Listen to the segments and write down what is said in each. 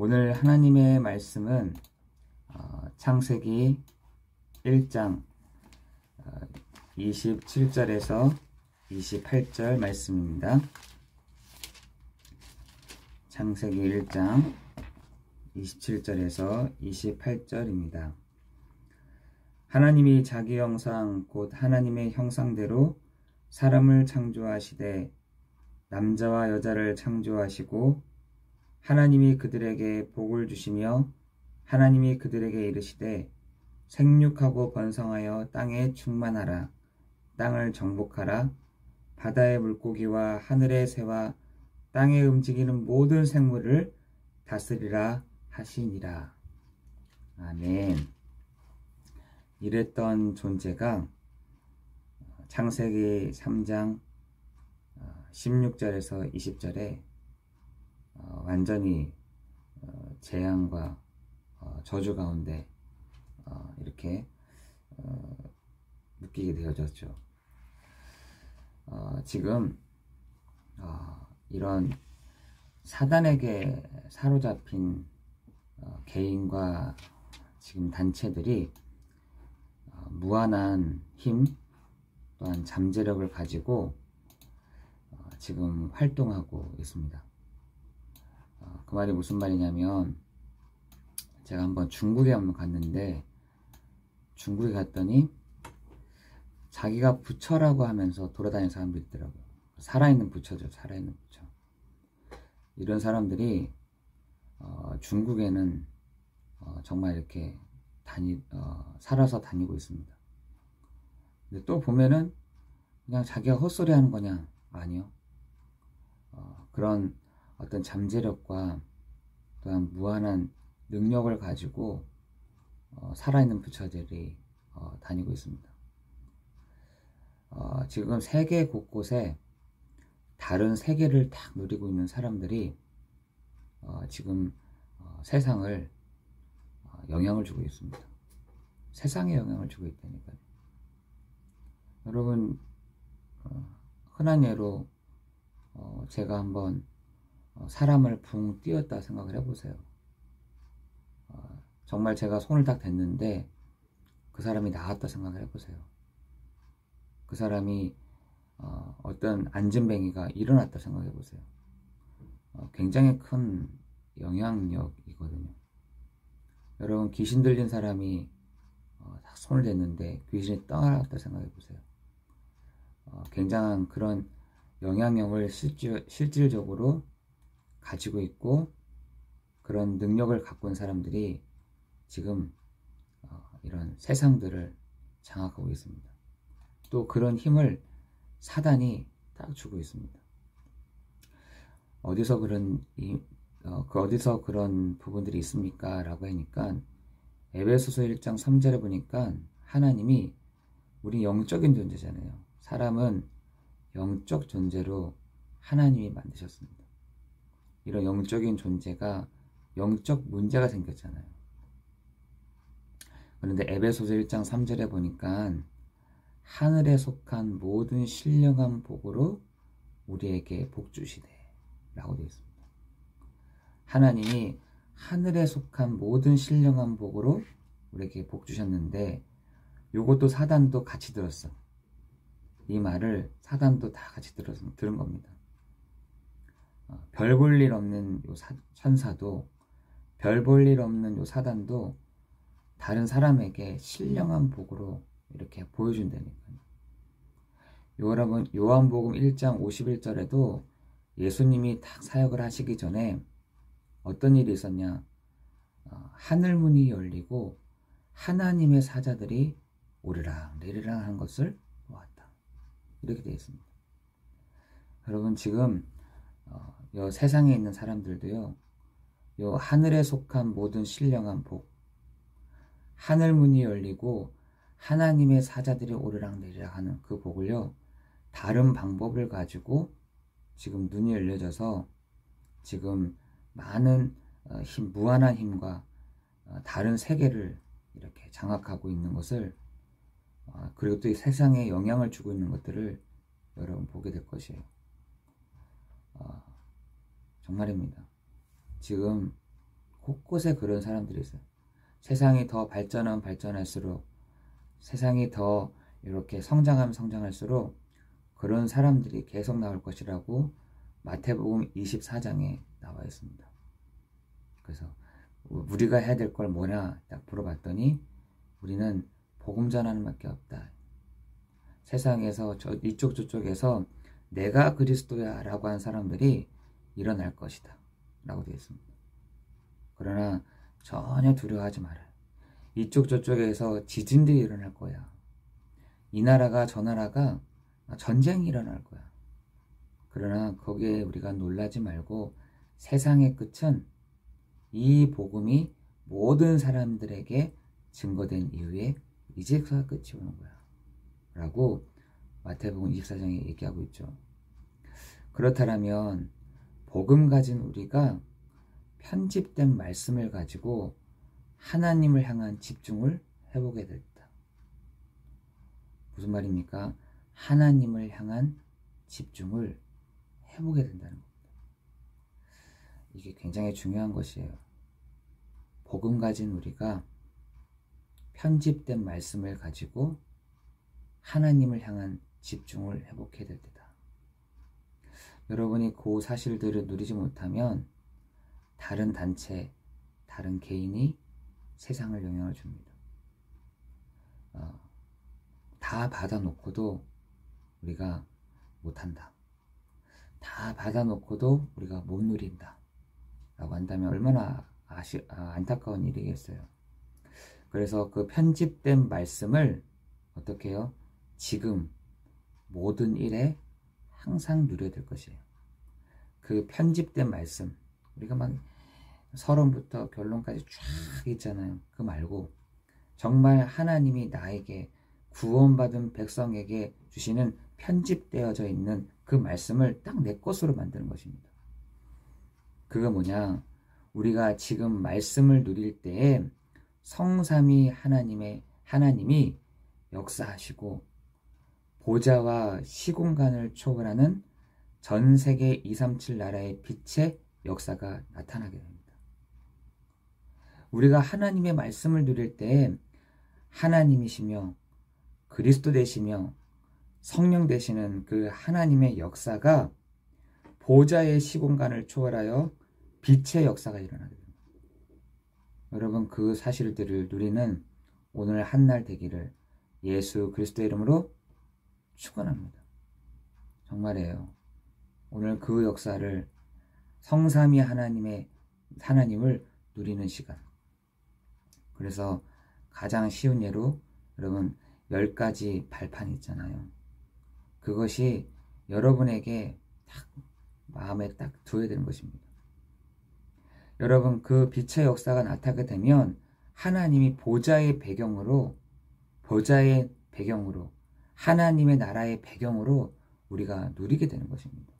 오늘 하나님의 말씀은 창세기 1장 27절에서 28절 말씀입니다. 창세기 1장 27절에서 28절입니다. 하나님이 자기 형상 곧 하나님의 형상대로 사람을 창조하시되 남자와 여자를 창조하시고 하나님이 그들에게 복을 주시며 하나님이 그들에게 이르시되 생육하고 번성하여 땅에 충만하라. 땅을 정복하라. 바다의 물고기와 하늘의 새와 땅에 움직이는 모든 생물을 다스리라 하시니라. 아멘. 이랬던 존재가 창세기 3장 16절에서 20절에 완전히 재앙과 저주 가운데 이렇게 묶이게 되어졌죠. 지금 이런 사단에게 사로잡힌 개인과 지금 단체들이 무한한 힘 또한 잠재력을 가지고 지금 활동하고 있습니다. 그 말이 무슨 말이냐면, 제가 한번 중국에 한번 갔는데, 중국에 갔더니 자기가 부처라고 하면서 돌아다니는 사람들이 있더라고요. 살아있는 부처죠. 살아있는 부처. 이런 사람들이 중국에는 정말 이렇게 살아서 다니고 있습니다. 근데 또 보면은 그냥 자기가 헛소리 하는 거냐? 아니요. 그런 어떤 잠재력과 또한 무한한 능력을 가지고 살아있는 부처들이 다니고 있습니다. 지금 세계 곳곳에 다른 세계를 딱 누리고 있는 사람들이 지금 세상을 영향을 주고 있습니다. 세상에 영향을 주고 있다니까요. 여러분, 흔한 예로 제가 한번 사람을 붕 띄었다 생각을 해보세요. 정말 제가 손을 딱 댔는데 그 사람이 나왔다 생각을 해보세요. 그 사람이 어떤 안진뱅이가 일어났다 생각해보세요. 굉장히 큰 영향력이거든요. 여러분, 귀신 들린 사람이 손을 댔는데 귀신이 떠나갔다 생각해보세요. 굉장한 그런 영향력을 실질적으로 가지고 있고 그런 능력을 갖고 있는 사람들이 지금 이런 세상들을 장악하고 있습니다. 또 그런 힘을 사단이 딱 주고 있습니다. 어디서 그런 부분들이 있습니까? 라고 하니까 에베소서 1장 3절에 보니까 하나님이, 우리 영적인 존재잖아요. 사람은 영적 존재로 하나님이 만드셨습니다. 이런 영적인 존재가 영적 문제가 생겼잖아요. 그런데 에베소서 1장 3절에 보니까 하늘에 속한 모든 신령한 복으로 우리에게 복 주시되 라고 되어 있습니다. 하나님이 하늘에 속한 모든 신령한 복으로 우리에게 복 주셨는데, 요것도 사단도 같이 들었어. 이 말을 사단도 다 같이 들은 겁니다. 별 볼 일 없는 요 천사도, 별 볼 일 없는 요 사단도 다른 사람에게 신령한 복으로 이렇게 보여준다니까요. 여러분, 요한복음 1장 51절에도 예수님이 딱 사역을 하시기 전에 어떤 일이 있었냐? 하늘문이 열리고 하나님의 사자들이 오르락 내리락 한 것을 보았다. 이렇게 되어 있습니다. 여러분, 지금 이 세상에 있는 사람들도요, 이 하늘에 속한 모든 신령한 복, 하늘문이 열리고 하나님의 사자들이 오르락 내리락 하는 그 복을요, 다른 방법을 가지고 지금 눈이 열려져서 지금 많은 무한한 힘과 다른 세계를 이렇게 장악하고 있는 것을, 그리고 또 이 세상에 영향을 주고 있는 것들을 여러분 보게 될 것이에요. 정말입니다. 지금 곳곳에 그런 사람들이 있어요. 세상이 더 발전하면 발전할수록, 세상이 더 이렇게 성장하면 성장할수록 그런 사람들이 계속 나올 것이라고 마태복음 24장에 나와 있습니다. 그래서 우리가 해야 될 걸 뭐냐 딱 물어봤더니 우리는 복음 전하는 밖에 없다. 세상에서 이쪽 저쪽에서 내가 그리스도야 라고 한 사람들이 일어날 것이다 라고 되어 있습니다. 그러나 전혀 두려워하지 말아요. 이쪽 저쪽에서 지진들이 일어날 거야. 이 나라가 저 나라가 전쟁이 일어날 거야. 그러나 거기에 우리가 놀라지 말고 세상의 끝은 이 복음이 모든 사람들에게 증거된 이후에 이제서야 끝이 오는 거야 라고 마태복음 24장에 얘기하고 있죠. 그렇다면 복음 가진 우리가 편집된 말씀을 가지고 하나님을 향한 집중을 해보게 됐다. 무슨 말입니까? 하나님을 향한 집중을 해보게 된다는 겁니다. 이게 굉장히 중요한 것이에요. 복음 가진 우리가 편집된 말씀을 가지고 하나님을 향한 집중을 해보게 될 때다. 여러분이 그 사실들을 누리지 못하면 다른 단체, 다른 개인이 세상을 영향을 줍니다. 다 받아놓고도 우리가 못한다. 다 받아놓고도 우리가 못 누린다. 라고 한다면 얼마나 안타까운 일이겠어요. 그래서 그 편집된 말씀을 어떻게 해요? 지금 모든 일에 항상 누려야 될 것이에요. 그 편집된 말씀, 우리가 막 서론부터 결론까지 쫙 있잖아요. 그 말고 정말 하나님이 나에게 구원받은 백성에게 주시는 편집되어져 있는 그 말씀을 딱 내 것으로 만드는 것입니다. 그거 뭐냐? 우리가 지금 말씀을 누릴 때에 성삼위 하나님이 역사하시고 보좌와 시공간을 초월하는 전 세계 237 나라의 빛의 역사가 나타나게 됩니다. 우리가 하나님의 말씀을 누릴 때 하나님이시며 그리스도 되시며 성령 되시는 그 하나님의 역사가 보좌의 시공간을 초월하여 빛의 역사가 일어나게 됩니다. 여러분, 그 사실들을 누리는 오늘 한날 되기를 예수 그리스도의 이름으로 축원합니다. 정말이에요. 오늘 그 역사를 성삼위 하나님을 누리는 시간. 그래서 가장 쉬운 예로 여러분 10가지 발판이 있잖아요. 그것이 여러분에게 딱 마음에 딱 두어야 되는 것입니다. 여러분, 그 빛의 역사가 나타나게 되면 하나님이 보좌의 배경으로 하나님의 나라의 배경으로 우리가 누리게 되는 것입니다.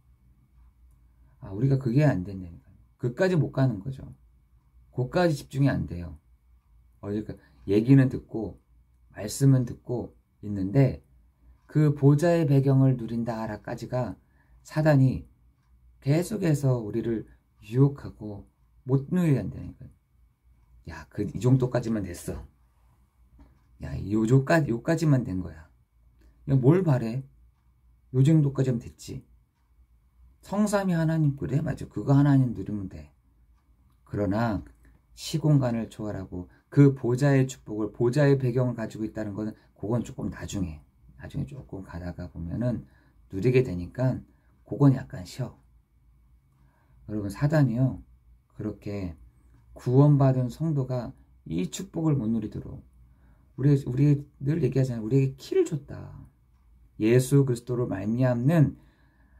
우리가 그게 안 된다니까요. 그까지 못 가는 거죠. 그까지 집중이 안 돼요. 얘기는 듣고 말씀은 듣고 있는데 그 보좌의 배경을 누린다라까지가 사단이 계속해서 우리를 유혹하고 못 누리게 한다니까요. 야, 이 정도까지만 됐어. 야, 요까지만 된 거야. 야, 뭘 바래? 요 정도까지면 됐지. 성삼위 하나님, 그래? 맞아. 그거 하나님 누리면 돼. 그러나 시공간을 초월하고 그 보좌의 축복을, 보좌의 배경을 가지고 있다는 것은 그건 조금 나중에 조금 가다가 보면은 누리게 되니까 그건 약간 쉬어. 여러분, 사단이요, 그렇게 구원받은 성도가 이 축복을 못 누리도록 우리 늘 얘기하잖아요. 우리에게 키를 줬다. 예수 그리스도로 말미암는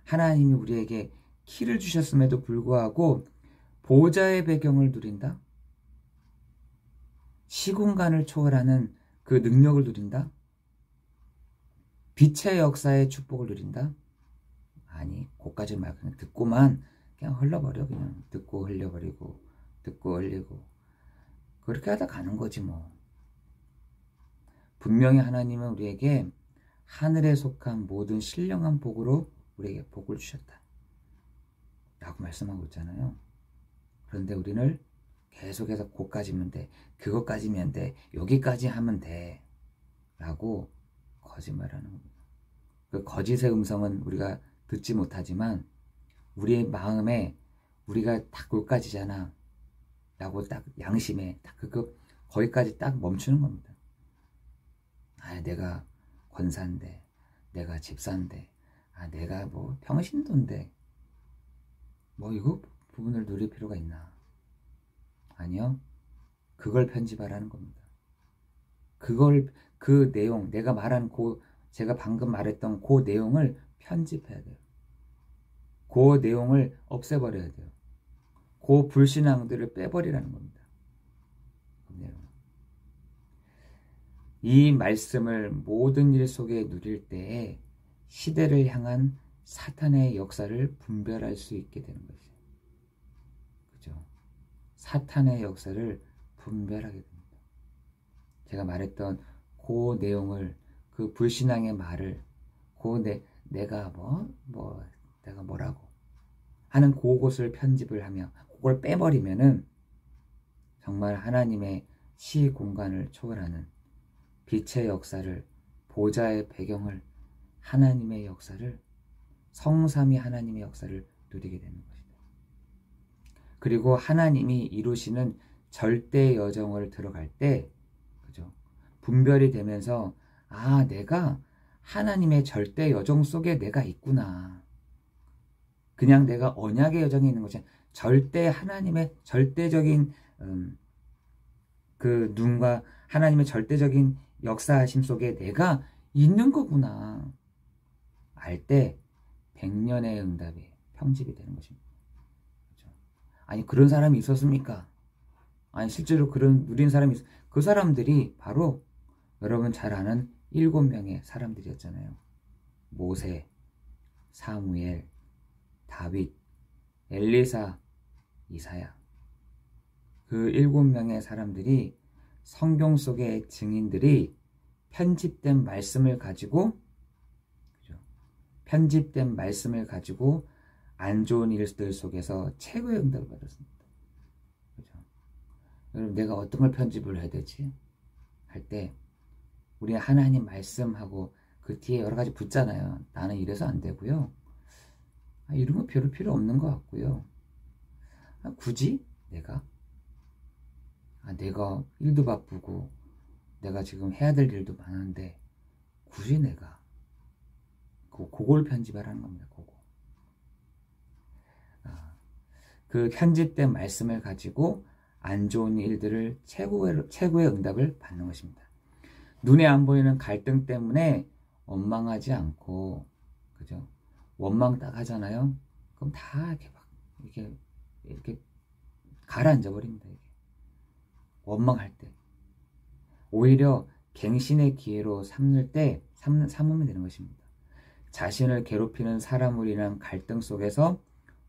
하나님이 우리에게 키를 주셨음에도 불구하고 보좌의 배경을 누린다? 시공간을 초월하는 그 능력을 누린다? 빛의 역사의 축복을 누린다? 아니, 그까지 말고 그냥 듣고만 그냥 흘려버려. 그냥 듣고 흘려버리고 듣고 흘리고 그렇게 하다 가는 거지 뭐. 분명히 하나님은 우리에게 하늘에 속한 모든 신령한 복으로 우리에게 복을 주셨다 라고 말씀하고 있잖아요. 그런데 우리는 계속해서 고까지면 돼, 그것까지면 돼, 여기까지 하면 돼 라고 거짓말하는 겁니다. 그 거짓의 음성은 우리가 듣지 못하지만 우리의 마음에 우리가 딱 거기까지잖아 라고 딱 양심에 딱 거기까지 딱 멈추는 겁니다. 아, 내가 권사인데, 내가 집사인데, 아, 내가 뭐 평신도인데 뭐 이거 부분을 누릴 필요가 있나? 아니요. 그걸 편집하라는 겁니다. 그 내용, 내가 말한 제가 방금 말했던 그 내용을 편집해야 돼요. 그 내용을 없애버려야 돼요. 그 불신앙들을 빼버리라는 겁니다. 이 말씀을 모든 일 속에 누릴 때에 시대를 향한 사탄의 역사를 분별할 수 있게 되는 거죠. 그죠? 사탄의 역사를 분별하게 됩니다. 제가 말했던 그 내용을, 그 불신앙의 말을, 내가 내가 뭐라고 하는 그것을 편집을 하며 그걸 빼버리면은 정말 하나님의 시 공간을 초월하는 빛의 역사를, 보좌의 배경을, 하나님의 역사를, 성삼위 하나님의 역사를 누리게 되는 것이다. 그리고 하나님이 이루시는 절대 여정을 들어갈 때, 그죠? 분별이 되면서, 아, 내가 하나님의 절대 여정 속에 내가 있구나. 그냥 내가 언약의 여정에 있는 것이 아니라 하나님의 절대적인 그 눈과 하나님의 절대적인 역사하심 속에 내가 있는 거구나 알 때 100년의 응답이 편집이 되는 것입니다. 그렇죠? 아니, 그런 사람이 있었습니까? 아니, 실제로 그런 누린 사람이 그 사람들이 바로 여러분 잘 아는 7명의 사람들이었잖아요. 모세, 사무엘, 다윗, 엘리사, 이사야. 그 7명의 사람들이 성경 속의 증인들이 편집된 말씀을 가지고 안 좋은 일들 속에서 최고의 응답을 받았습니다. 그죠? 여러분, 내가 어떤 걸 편집을 해야 되지? 할 때 우리 하나님 말씀하고 그 뒤에 여러 가지 붙잖아요. 나는 이래서 안 되고요. 이런 거 별로 필요 없는 것 같고요. 굳이 내가 일도 바쁘고 내가 지금 해야 될 일도 많은데 굳이 내가 그걸 편집하라는 겁니다. 그 편집된 말씀을 가지고 안 좋은 일들을 최고의 응답을 받는 것입니다. 눈에 안 보이는 갈등 때문에 원망하지 않고, 그죠? 원망 딱 하잖아요. 그럼 다 이렇게 가라앉아 버립니다. 원망할 때. 오히려 갱신의 기회로 삼으면 되는 것입니다. 자신을 괴롭히는 사람으로 인한 갈등 속에서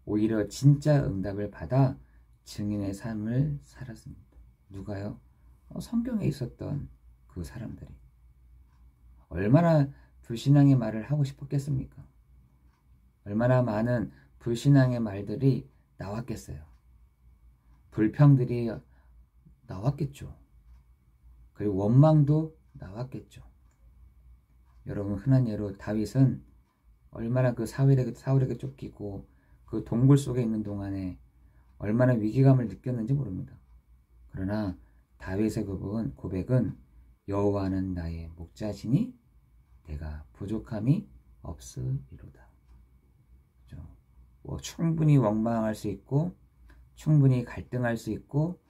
오히려 진짜 응답을 받아 증인의 삶을 살았습니다. 누가요? 성경에 있었던 그 사람들이. 얼마나 불신앙의 말을 하고 싶었겠습니까? 얼마나 많은 불신앙의 말들이 나왔겠어요. 불평들이 나왔겠죠. 그리고 원망도 나왔겠죠. 여러분, 흔한 예로 다윗은 얼마나 그 사울에게 쫓기고 그 동굴 속에 있는 동안에 얼마나 위기감을 느꼈는지 모릅니다. 그러나 다윗의 고백은 여호와는 나의 목자시니 내가 부족함이 없으리로다. 그렇죠? 충분히 원망할 수 있고, 충분히 갈등할 수 있고,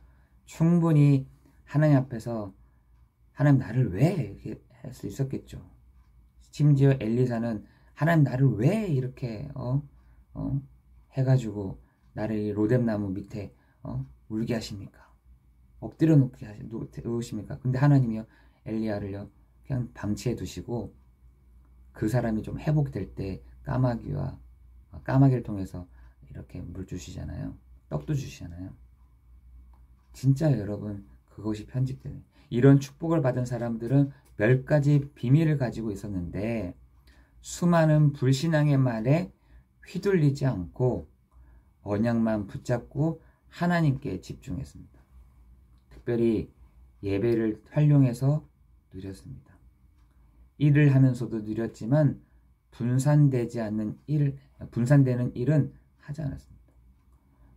충분히 하나님 앞에서 하나님 나를 왜 이렇게 할 수 있었겠죠. 심지어 엘리사는 하나님 나를 왜 이렇게 해가지고 나를 이 로뎀나무 밑에 울게 하십니까? 엎드려 놓으십니까? 근데 하나님이요, 엘리야를요 그냥 방치해 두시고 그 사람이 좀 회복될 때 까마귀를 통해서 이렇게 물 주시잖아요. 떡도 주시잖아요. 진짜 여러분, 그것이 편집되는, 이런 축복을 받은 사람들은 몇 가지 비밀을 가지고 있었는데 수많은 불신앙의 말에 휘둘리지 않고 언약만 붙잡고 하나님께 집중했습니다. 특별히 예배를 활용해서 누렸습니다. 일을 하면서도 누렸지만 분산되는 일은 하지 않았습니다.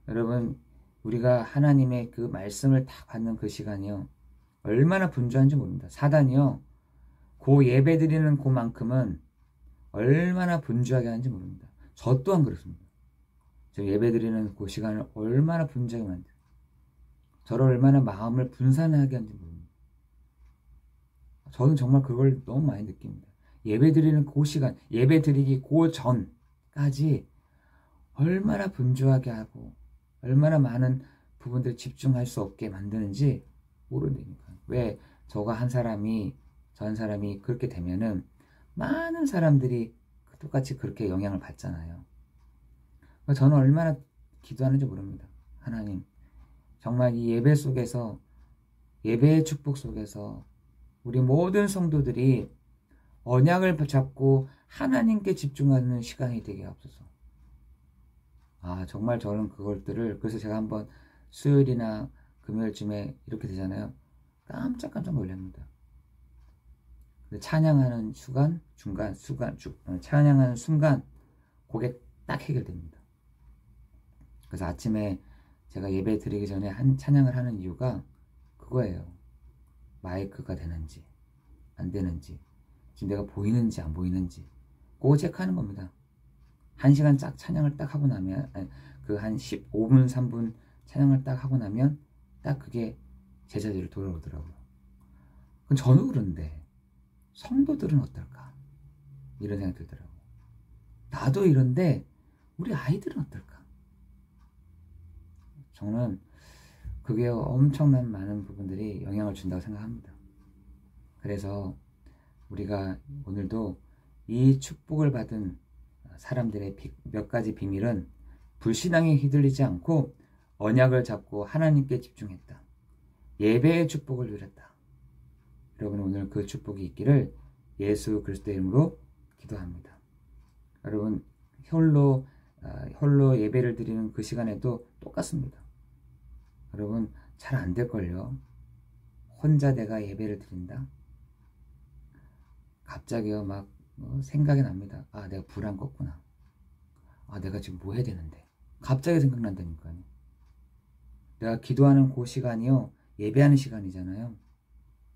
여러분, 우리가 하나님의 그 말씀을 다 받는 그 시간이요, 얼마나 분주한지 모릅니다. 사단이요, 그 예배 드리는 그만큼은 얼마나 분주하게 하는지 모릅니다. 저 또한 그렇습니다. 저 예배 드리는 그 시간을 얼마나 분주하게 만들어요. 저를 얼마나 마음을 분산하게 하는지 모릅니다. 저는 정말 그걸 너무 많이 느낍니다. 예배 드리는 그 시간, 예배 드리기 그 전까지 얼마나 분주하게 하고 얼마나 많은 부분들 집중할 수 없게 만드는지 모르니까. 왜 저가 한 사람이 전 사람이 그렇게 되면은 많은 사람들이 똑같이 그렇게 영향을 받잖아요. 저는 얼마나 기도하는지 모릅니다. 하나님, 정말 이 예배 속에서, 예배의 축복 속에서 우리 모든 성도들이 언약을 잡고 하나님께 집중하는 시간이 되게 없어서, 정말 저는 그것들을, 그래서 제가 한번 수요일이나 금요일쯤에 이렇게 되잖아요. 깜짝깜짝 놀랍니다. 찬양하는 찬양하는 순간 그게 딱 해결됩니다. 그래서 아침에 제가 예배 드리기 전에 찬양을 하는 이유가 그거예요. 마이크가 되는지 안 되는지, 지금 내가 보이는지 안 보이는지 그거 체크하는 겁니다. 1시간 딱 찬양을 딱 하고 나면, 그 한 15분 3분 찬양을 딱 하고 나면 딱 그게 제자리로 돌아오더라고요. 그럼 저는 그런데 성도들은 어떨까? 이런 생각이 들더라고요. 나도 이런데 우리 아이들은 어떨까? 저는 그게 엄청난 많은 부분들이 영향을 준다고 생각합니다. 그래서 우리가 오늘도 이 축복을 받은 사람들의 몇 가지 비밀은 불신앙에 휘둘리지 않고 언약을 잡고 하나님께 집중했다. 예배의 축복을 누렸다. 여러분, 오늘 그 축복이 있기를 예수 그리스도의 이름으로 기도합니다. 여러분, 홀로 예배를 드리는 그 시간에도 똑같습니다. 여러분, 잘 안 될걸요. 혼자 내가 예배를 드린다. 갑자기요, 막 생각이 납니다. 내가 불 안 껐구나. 내가 지금 뭐 해야 되는데. 갑자기 생각난다니까요. 내가 기도하는 그 시간이요, 예배하는 시간이잖아요.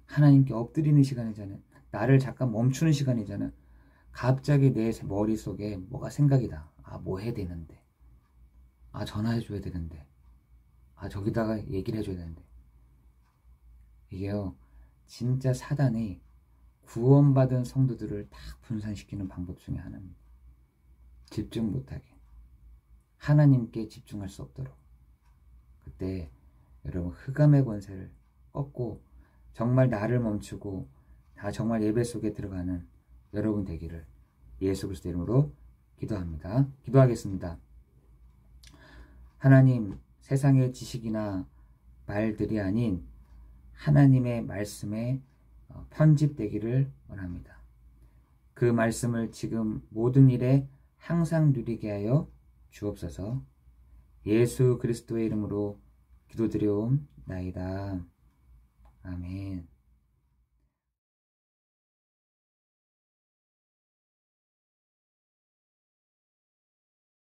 하나님께 엎드리는 시간이잖아요. 나를 잠깐 멈추는 시간이잖아요. 갑자기 내 머릿속에 뭐가 생각이 나. 뭐 해야 되는데. 전화해줘야 되는데. 저기다가 얘기를 해줘야 되는데. 이게요, 진짜 사단이 구원받은 성도들을 다 분산시키는 방법 중에 하나입니다. 집중 못하게. 하나님께 집중할 수 없도록. 그때 여러분, 흑암의 권세를 꺾고 정말 나를 멈추고 정말 예배 속에 들어가는 여러분 되기를 예수 그리스도 이름으로 기도합니다. 기도하겠습니다. 하나님, 세상의 지식이나 말들이 아닌 하나님의 말씀에 편집되기를 원합니다. 그 말씀을 지금 모든 일에 항상 누리게 하여 주옵소서. 예수 그리스도의 이름으로 기도드려옵나이다. 아멘.